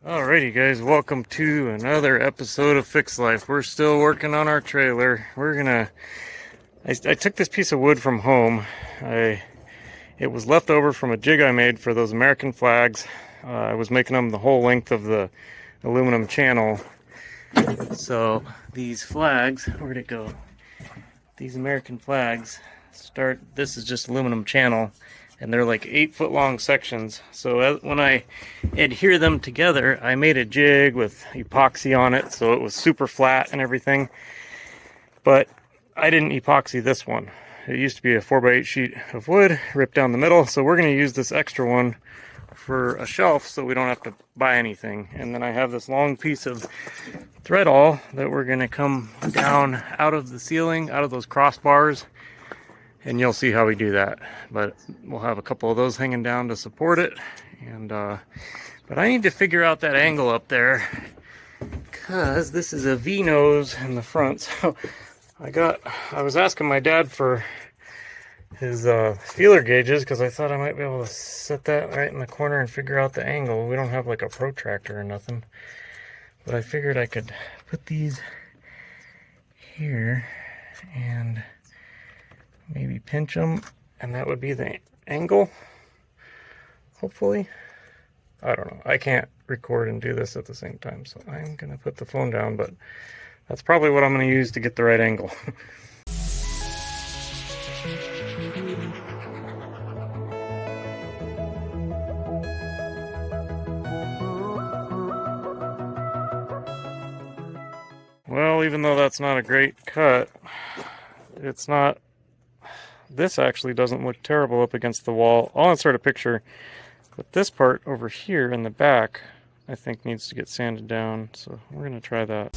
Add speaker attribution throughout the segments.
Speaker 1: Alrighty guys, welcome to another episode of Fix Life. We're still working on our trailer. I took this piece of wood from home. It was left over from a jig I made for those American flags. I was making them the whole length of the aluminum channel. So these flags, where'd it go? These American flags this is just aluminum channel, and they're like 8-foot long sections. So when I adhere them together, I made a jig with epoxy on it, so it was super flat and everything. But I didn't epoxy this one. It used to be a 4x8 sheet of wood ripped down the middle, so we're going to use this extra one for a shelf so we don't have to buy anything. And then I have this long piece of thread all that we're going to come down out of the ceiling, out of those crossbars, and you'll see how we do that. But we'll have a couple of those hanging down to support it. And but I need to figure out that angle up there, because this is a V nose in the front. So I was asking my dad for his feeler gauges, because I thought I might be able to set that right in the corner and figure out the angle. We don't have like a protractor or nothing, but I figured I could put these here and maybe pinch them, and that would be the angle, hopefully. I don't know. I can't record and do this at the same time, so I'm going to put the phone down, but that's probably what I'm going to use to get the right angle. Well, even though that's not a great cut, this actually doesn't look terrible up against the wall. I'll insert a picture, but this part over here in the back, I think needs to get sanded down, so we're going to try that.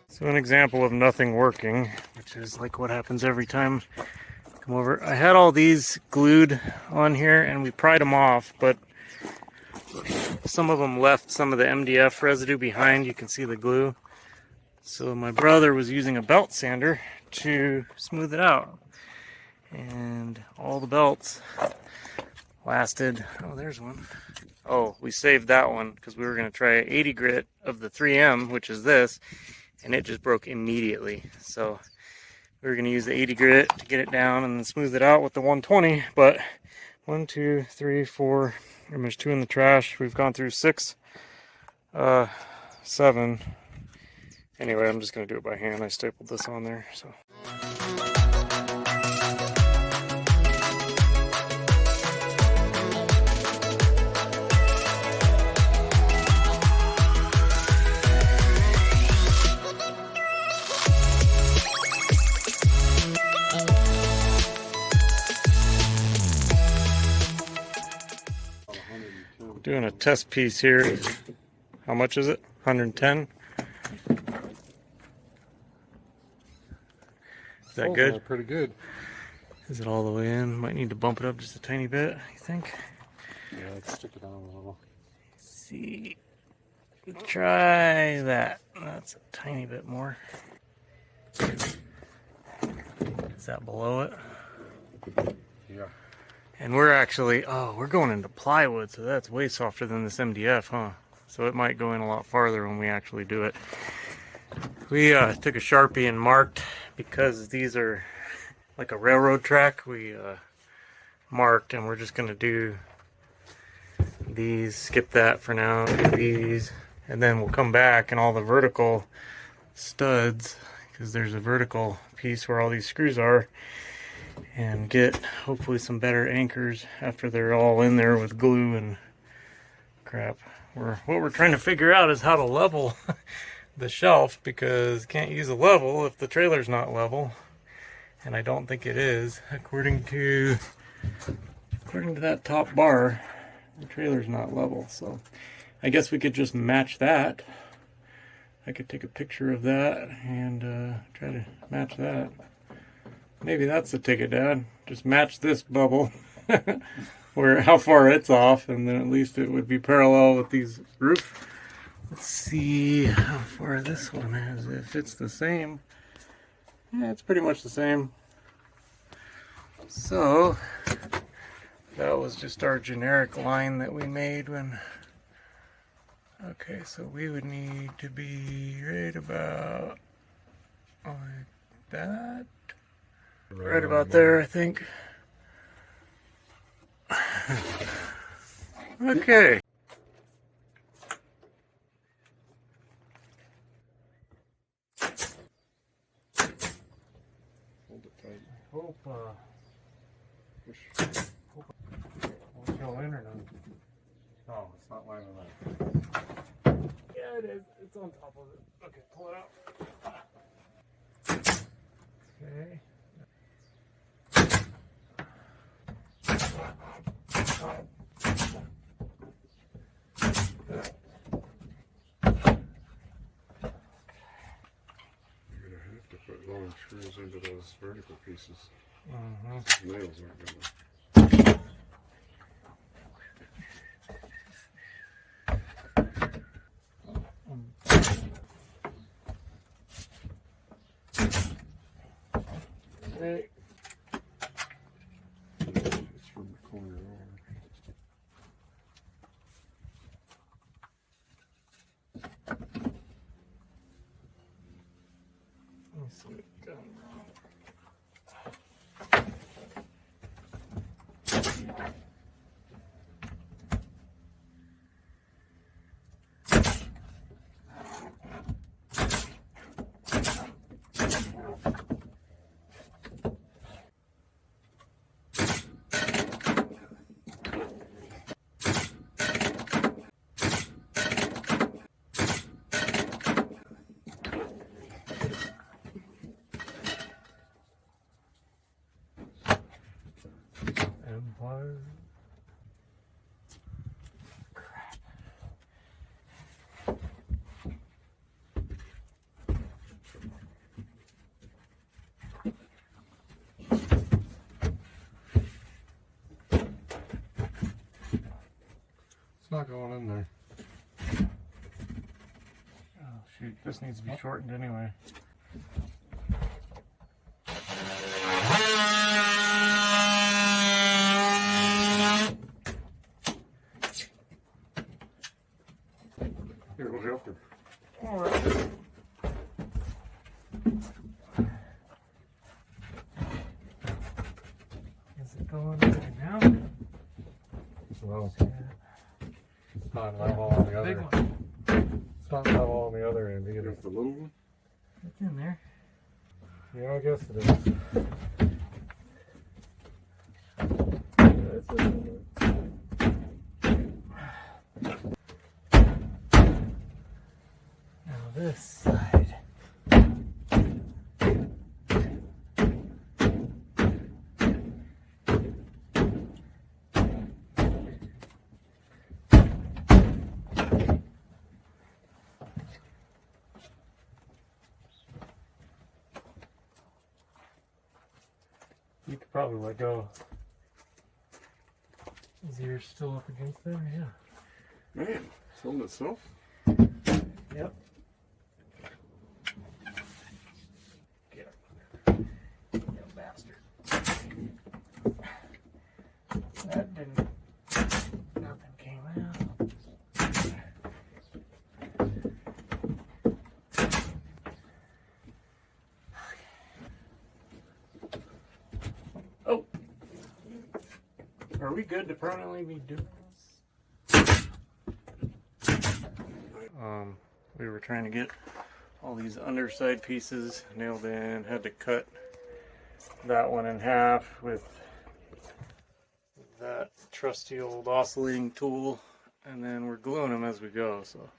Speaker 1: So an example of nothing working, which is like what happens every time I come over. I had all these glued on here and we pried them off, but some of them left some of the MDF residue behind. You can see the glue. So my brother was using a belt sander to smooth it out. And all the belts lasted, oh, there's one. Oh, we saved that one because we were going to try 80 grit of the 3M, which is this, and it just broke immediately. So we were going to use the 80 grit to get it down and then smooth it out with the 120. But 1, 2, 3, 4, and there's 2 in the trash. We've gone through 6, 7. Anyway, I'm just going to do it by hand. I stapled this on there, so. Doing a test piece here. How much is it? 110? Is that good?
Speaker 2: Pretty good.
Speaker 1: Is it all the way in? Might need to bump it up just a tiny bit, you think?
Speaker 2: Yeah, let's stick it down a little.
Speaker 1: Let's see. Try that. That's a tiny bit more. Is that below it?
Speaker 2: Yeah.
Speaker 1: And we're actually, we're going into plywood, so that's way softer than this MDF, huh? So it might go in a lot farther when we actually do it. We took a Sharpie and marked, because these are like a railroad track. We marked, and we're just going to do these, skip that for now, do these, and then we'll come back and all the vertical studs, because there's a vertical piece where all these screws are, and get hopefully some better anchors after they're all in there with glue and crap. What we're trying to figure out is how to level the shelf, because can't use a level if the trailer's not level, and I don't think it is. According to that top bar, the trailer's not level, so I guess we could just match that. I could take a picture of that and try to match that. Maybe that's the ticket, Dad. Just match this bubble where how far it's off, and then at least it would be parallel with these roofs. Let's see how far this one is. If it's the same, yeah, it's pretty much the same. So that was just our generic line that we made when. Okay, so we would need to be right about like that. Right about there, I think. Okay.
Speaker 2: Hold it tight.
Speaker 1: Hope won't go in or not.
Speaker 2: Oh, it's not lining up.
Speaker 1: Yeah, it is. It's on top of it. Okay, pull it out. Okay.
Speaker 2: You're gonna have to put long screws into those vertical pieces.
Speaker 1: Mm-hmm.
Speaker 2: Nails aren't gonna.
Speaker 1: Okay.
Speaker 2: It's from the corner over.
Speaker 1: Let me see what's done wrong. Empire. Crap.
Speaker 2: It's not going in there.
Speaker 1: Oh shoot, this needs to be shortened anyway.
Speaker 2: Here, we'll help her.
Speaker 1: Alright. Is it going right now?
Speaker 2: Well, it's not level on the
Speaker 1: Big
Speaker 2: other.
Speaker 1: one.
Speaker 2: It's not level on the other end either. The little one?
Speaker 1: It's in there.
Speaker 2: Yeah, I guess it is. That's it.
Speaker 1: Now this side. You could probably let go. Is yours still up against there? Yeah.
Speaker 2: Man, it's holding itself.
Speaker 1: Yep. Get up. You bastard. That didn't. Nothing came out. Oh. Are we good to permanently be doing this? We were trying to get all these underside pieces nailed in, had to cut that one in half with that trusty old oscillating tool, and then we're gluing them as we go. So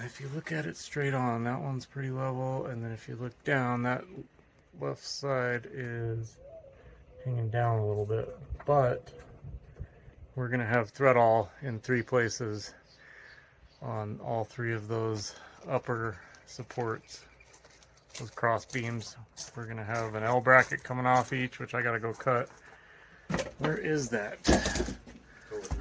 Speaker 1: if you look at it straight on, that one's pretty level, and then if you look down, that left side is hanging down a little bit, but we're going to have thread all in 3 places on all 3 of those upper supports, those cross beams. We're going to have an L bracket coming off each, which I got to go cut. Where is that?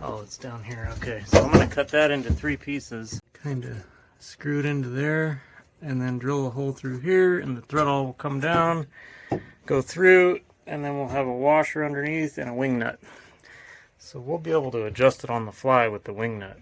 Speaker 1: Oh, it's down here. Okay, so I'm going to cut that into 3 pieces. Kind of screw it into there, and then drill a hole through here, and the thread all will come down, go through, and then we'll have a washer underneath and a wing nut. So we'll be able to adjust it on the fly with the wing nut.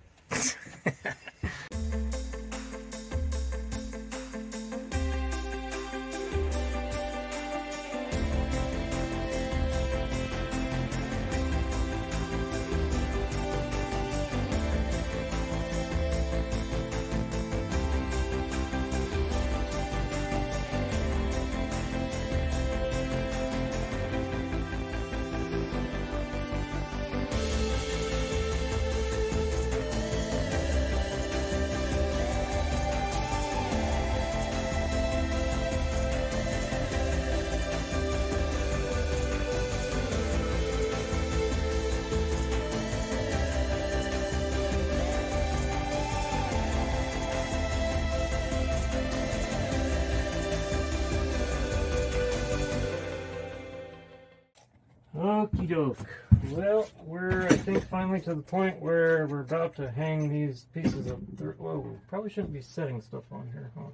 Speaker 1: Okie doke. Well, we're, I think, finally to the point where we're about to hang these pieces of dirt. Whoa, we probably shouldn't be setting stuff on here, huh?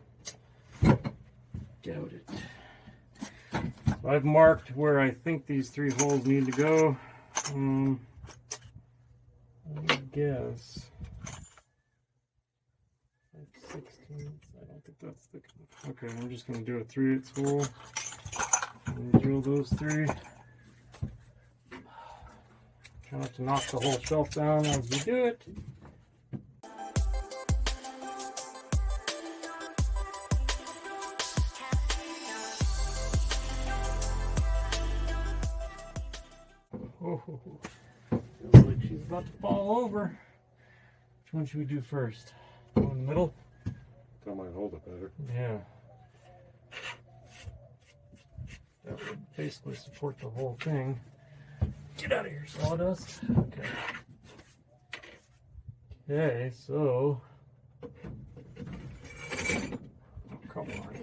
Speaker 1: Doubt it. So I've marked where I think these 3 holes need to go. I guess. 16. I don't think that's thick enough. Okay, I'm just going to do a 3/8 hole. And drill those 3. Try not to knock the whole shelf down as we do it. Oh, feels like she's about to fall over. Which one should we do first? Go in the middle?
Speaker 2: That might hold it better.
Speaker 1: Yeah. That would basically support the whole thing. Get out of here, sawdust. Okay. Okay, so. Oh, come on.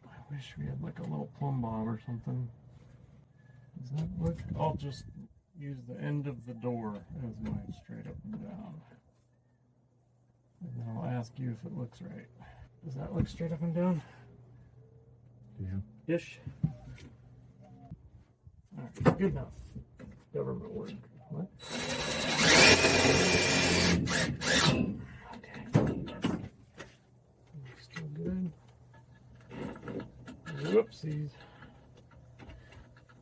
Speaker 1: I wish we had like a little plumb bob or something. Does that look? I'll just use the end of the door as my straight up and down. And then I'll ask you if it looks right. Does that look straight up and down?
Speaker 2: Yeah.
Speaker 1: Ish. Alright, good enough. Government work. What? Okay. Still good. Whoopsies.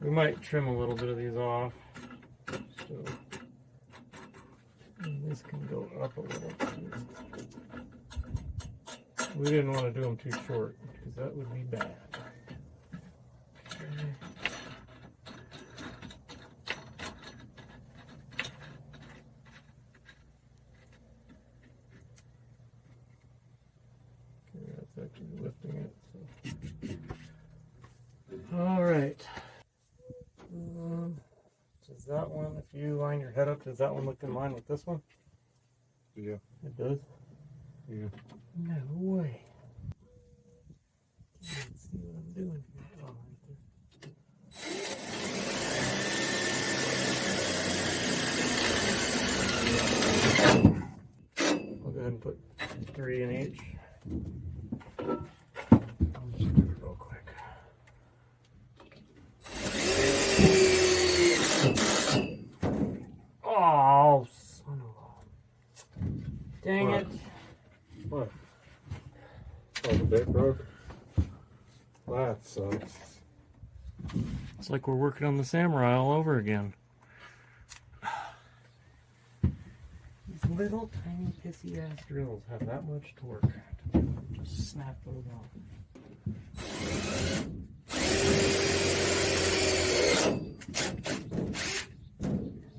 Speaker 1: We might trim a little bit of these off. So and this can go up a little. We didn't want to do them too short because that would be bad. Okay, that's actually lifting it. So. All right. Does that one, if you line your head up, does that one look in line with this one?
Speaker 2: Yeah.
Speaker 1: It does?
Speaker 2: Yeah.
Speaker 1: No way. Let's see what I'm doing here. Oh, right there. I'll go ahead and put 3 in each. I'll just do it real quick. Oh, son of a... Dang
Speaker 2: What?
Speaker 1: it.
Speaker 2: What? Oh, the bit broke? That sucks.
Speaker 1: It's like we're working on the Samurai all over again. These little tiny pissy ass drills have that much torque to just snap those off.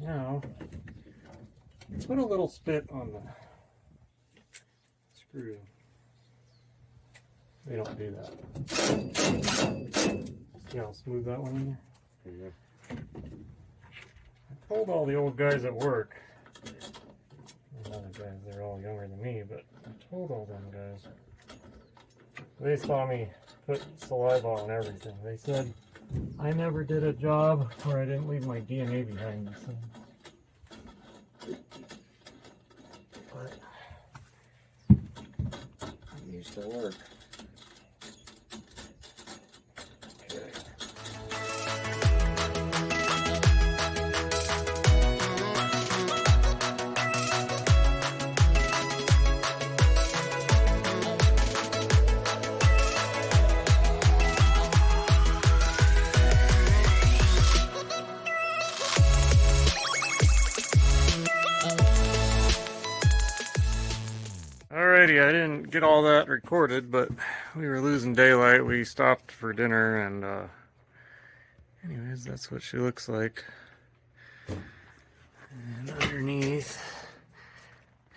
Speaker 1: Now, put a little spit on the screw. They don't do that. See how smooth that one in there?
Speaker 2: Yeah.
Speaker 1: I told all the old guys at work, the other guys, they're all younger than me, but I told all them guys. They saw me put saliva on everything. They said I never did a job where I didn't leave my DNA behind me. So. But it used to work. Okay. Alrighty, I didn't get all that recorded, but we were losing daylight. We stopped for dinner, and anyways, that's what she looks like. And underneath,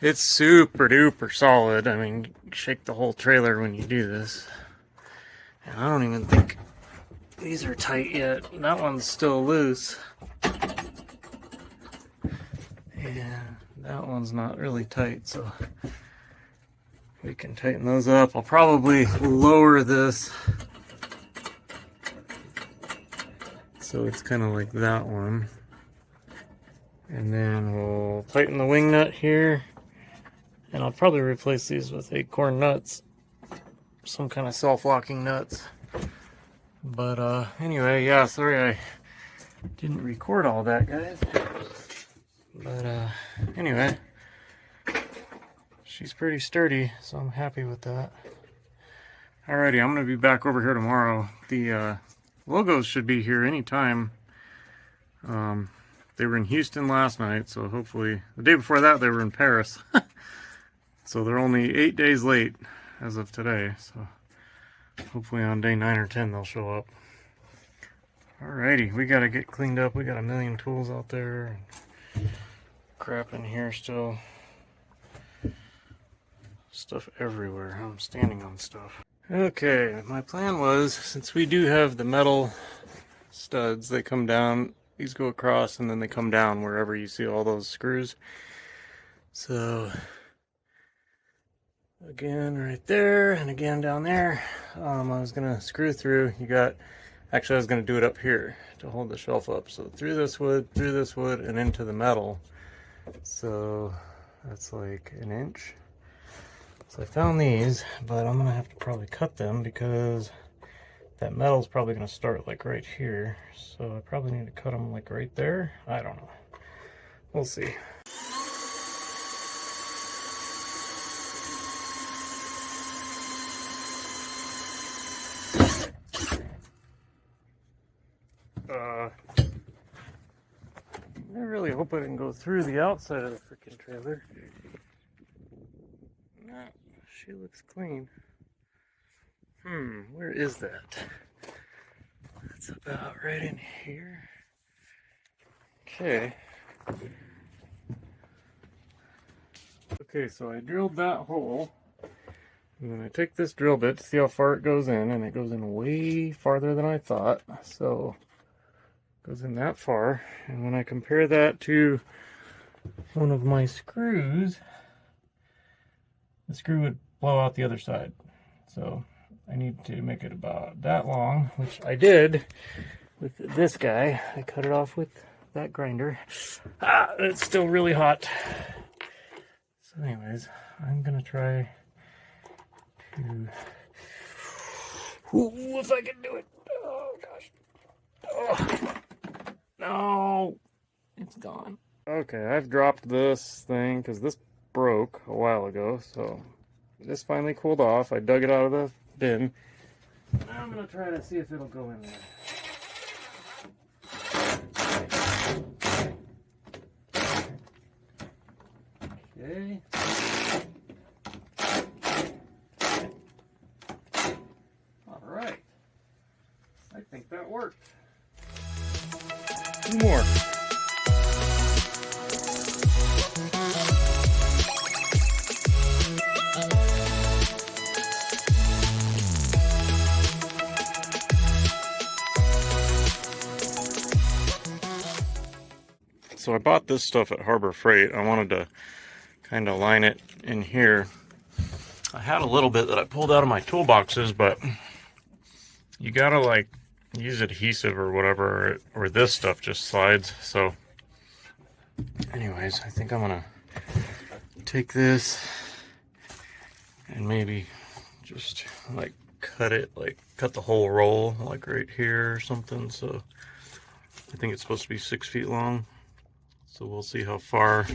Speaker 1: it's super duper solid. I mean, you shake the whole trailer when you do this. And I don't even think these are tight yet. That one's still loose. Yeah, that one's not really tight, so we can tighten those up. I'll probably lower this so it's kind of like that one. And then we'll tighten the wing nut here. And I'll probably replace these with acorn nuts. Some kind of self-locking nuts. But anyway, yeah, sorry I didn't record all that, guys. But anyway, she's pretty sturdy, so I'm happy with that. Alrighty, I'm going to be back over here tomorrow. The logos should be here anytime. They were in Houston last night, so hopefully... The day before that, they were in Paris. So they're only 8 days late as of today, so hopefully on day 9 or 10 they'll show up. Alrighty, we got to get cleaned up. We got a million tools out there. And crap in here still. Stuff everywhere. I'm standing on stuff. Okay, my plan was, since we do have the metal studs, they come down, these go across, and then they come down wherever you see all those screws. So, again right there, and again down there. I was going to screw through. Actually I was going to do it up here to hold the shelf up. So through this wood, and into the metal. So that's like an inch. So I found these, but I'm going to have to probably cut them because that metal's probably going to start like right here. So I probably need to cut them like right there. I don't know. We'll see. I really hope I didn't go through the outside of the freaking trailer. Nah, she looks clean. Where is that? That's about right in here. Okay. Okay, so I drilled that hole. And then I take this drill bit to see how far it goes in, and it goes in way farther than I thought. So it goes in that far. And when I compare that to one of my screws, the screw would blow out the other side. So I need to make it about that long, which I did with this guy. I cut it off with that grinder. It's still really hot. So anyways, I'm gonna try to... Ooh, if I can do it. Oh gosh. Oh. No, it's gone. Okay, I've dropped this thing because this broke a while ago, so this finally cooled off. I dug it out of the bin. Now I'm gonna try to see if it'll go in there. Okay. All right. I think that worked. Two more. So I bought this stuff at Harbor Freight. I wanted to kind of line it in here. I had a little bit that I pulled out of my toolboxes, but you gotta like use adhesive or whatever, or this stuff just slides. So anyways, I think I'm gonna take this and maybe just like cut it, like cut the whole roll like right here or something. So I think it's supposed to be 6 feet long, so we'll see how far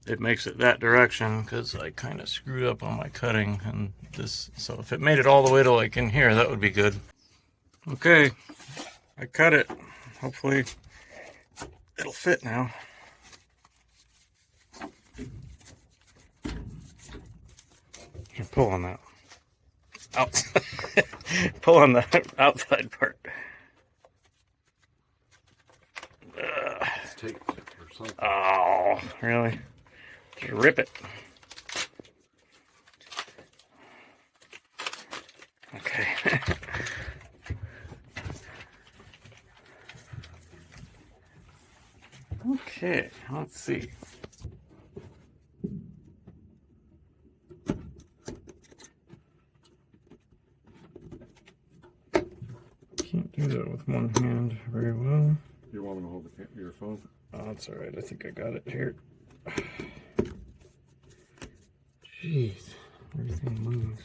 Speaker 1: it makes it that direction, because I kind of screwed up on my cutting and this. So if it made it all the way to like in here, that would be good. Okay, I cut it. Hopefully it'll fit now. Here, pull on that. Outside. Pull on the outside part.
Speaker 2: It's taped or something.
Speaker 1: Oh, really? Just rip it. Okay. Okay, let's see. Can't do that with one hand very well.
Speaker 2: You want me to hold your phone?
Speaker 1: Oh, that's all right. I think I got it here. Jeez, everything moves.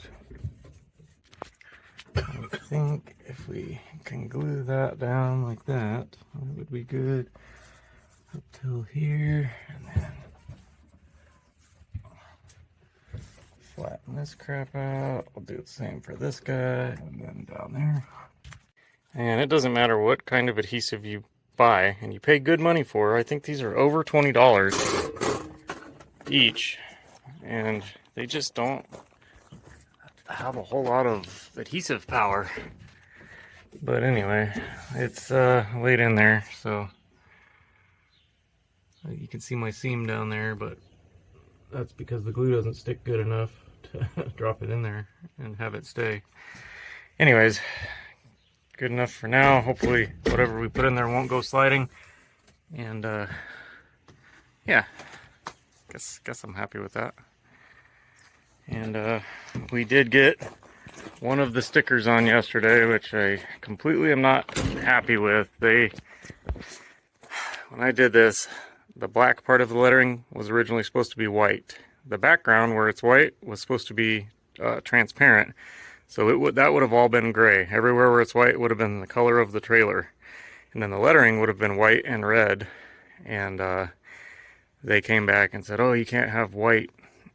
Speaker 1: I think if we can glue that down like that, that would be good up till here, and then flatten this crap out. I'll do the same for this guy, and then down there. And it doesn't matter what kind of adhesive you buy, and you pay good money for. I think these are over $20 each, and they just don't have a whole lot of adhesive power. But anyway, it's laid in there, so you can see my seam down there, but that's because the glue doesn't stick good enough to drop it in there and have it stay. Anyways, good enough for now. Hopefully whatever we put in there won't go sliding, and yeah, guess I'm happy with that. And we did get one of the stickers on yesterday, which I completely am not happy with. When I did this, the black part of the lettering was originally supposed to be white. The background where it's white was supposed to be transparent. So that would have all been gray. Everywhere where it's white would have been the color of the trailer. And then the lettering would have been white and red. And they came back and said, oh, you can't have white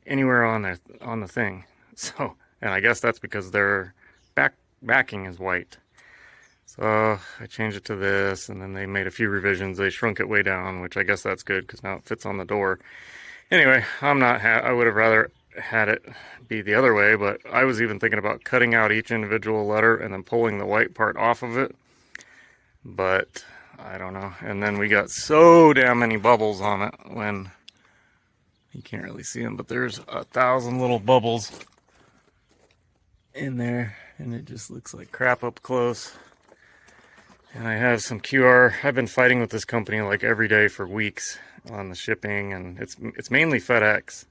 Speaker 1: anywhere on the thing. So, and I guess that's because their backing is white. So I changed it to this, and then they made a few revisions. They shrunk it way down, which I guess that's good because now it fits on the door. Anyway, I would have rather had it be the other way, but I was even thinking about cutting out each individual letter and then pulling the white part off of it. But I don't know. And then we got so damn many bubbles on it when you can't really see them, but there's 1,000 little bubbles in there, and it just looks like crap up close. And I have some QR. I've been fighting with this company like every day for weeks on the shipping, and it's mainly FedEx.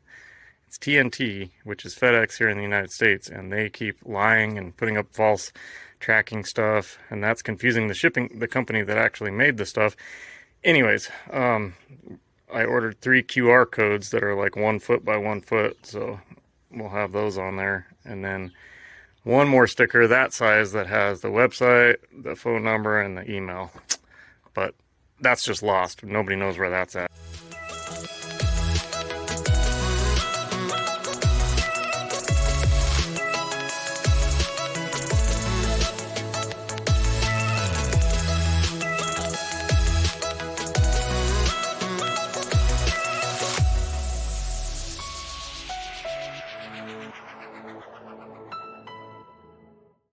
Speaker 1: It's TNT, which is FedEx here in the United States, and they keep lying and putting up false tracking stuff, and that's confusing the company that actually made the stuff. Anyways, I ordered 3 QR codes that are like 1 foot by 1 foot, so we'll have those on there. And then one more sticker that size that has the website, the phone number, and the email. But that's just lost. Nobody knows where that's at.